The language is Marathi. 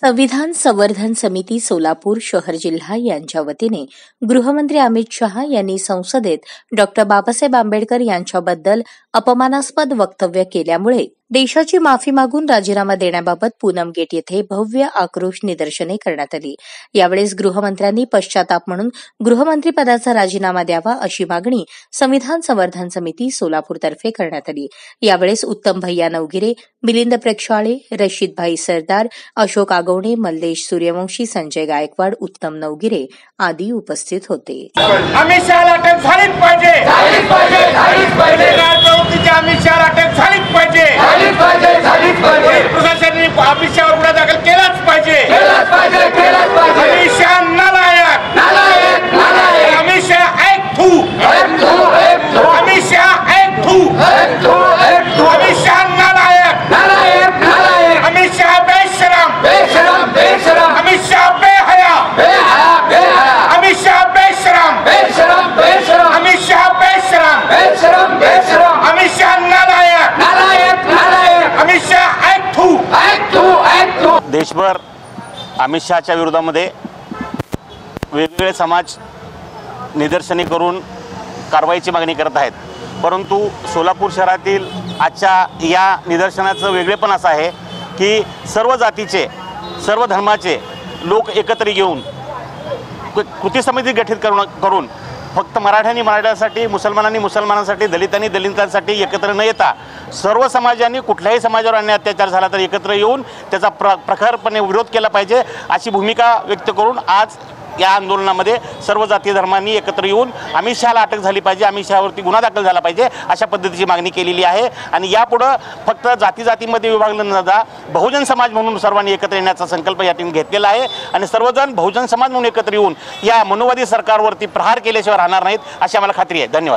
संविधान संवर्धन समिती सोलापूर शहर जिल्हा यांच्या वतीने गृहमंत्री अमित शहा यांनी संसदेत डॉ. बाबासाहेब आंबेडकर यांच्याबद्दल अपमानास्पद वक्तव्य केल्यामुळे देशाची माफी मागून राजीनामा देण्याबाबत पूनम गेट येथे भव्य आक्रोश निदर्शने करण्यात आली। यावेळेस गृहमंत्र्यांनी पश्चाताप म्हणून गृहमंत्रीपदाचा राजीनामा द्यावा अशी मागणी संविधान संवर्धन समिती सोलापूरतर्फे करण्यात आली। यावेळेस उत्तम भैया नवगिरे, मिलिंद प्रेक्षाळे, रशीदभाई सरदार, अशोक आगवणे, मल्लेश सूर्यवंशी, संजय गायकवाड, उत्तम नवगिरे आदी उपस्थित होते। अमित शहाला अटक झालीच पाहिजे, अमित शहाला अटक झालीच पाहिजे, प्रशासनाने अमित शहावर गुन्हा दाखल केलाच पाहिजे। अमित शहा नालायक, अमित शहा एक थू, अमित शहा एक थू, अमित शहा नालायक, अमित शहा बेशरम, अमित शहा बेहया, अमित शहा बेशरम, अमित शहा बेशरम, अमित शहा नालायक, अमित शहा एक थू। देशभर अमित शहाच्या विरोधामध्ये वेगवेगळे समाज निदर्शने करून कारवाईची मागणी करत आहेत, परंतु सोलापूर शहरातील आजच्या या निदर्शनाचं वेगळेपण असं आहे की सर्व जातीचे, सर्व धर्माचे लोक एकत्र येऊन कृती समिती गठीत करून फक्त मराठ्यांनी मराठ्यांसाठी, मुसलमानांनी मुसलमानांसाठी, दलितांनी दलितांसाठी एकत्र न येता सर्व समाजांनी कुठल्याही समाजावर अन्याय अत्याचार झाला तर एकत्र येऊन त्याचा प्रखरपणे विरोध केला पाहिजे अशी भूमिका व्यक्त करून आज या आंदोलनामध्ये सर्व जाती धर्मांनी एकत्र येऊन अमित शहाला अटक झाली पाहिजे, अमित शहावरती गुन्हा दाखल झाला पाहिजे अशा पद्धतीची मागणी केलेली आहे। आणि यापुढे फक्त जातीमध्ये विभागलं न जाता बहुजन समाज म्हणून सर्वांनी एकत्र येण्याचा संकल्प या टीम घेतलेला आहे आणि सर्वजण बहुजन समाज म्हणून एकत्र येऊन या मनोवादी सरकारवरती प्रहार केल्याशिवाय राहणार नाहीत अशी आम्हाला खात्री आहे। धन्यवाद।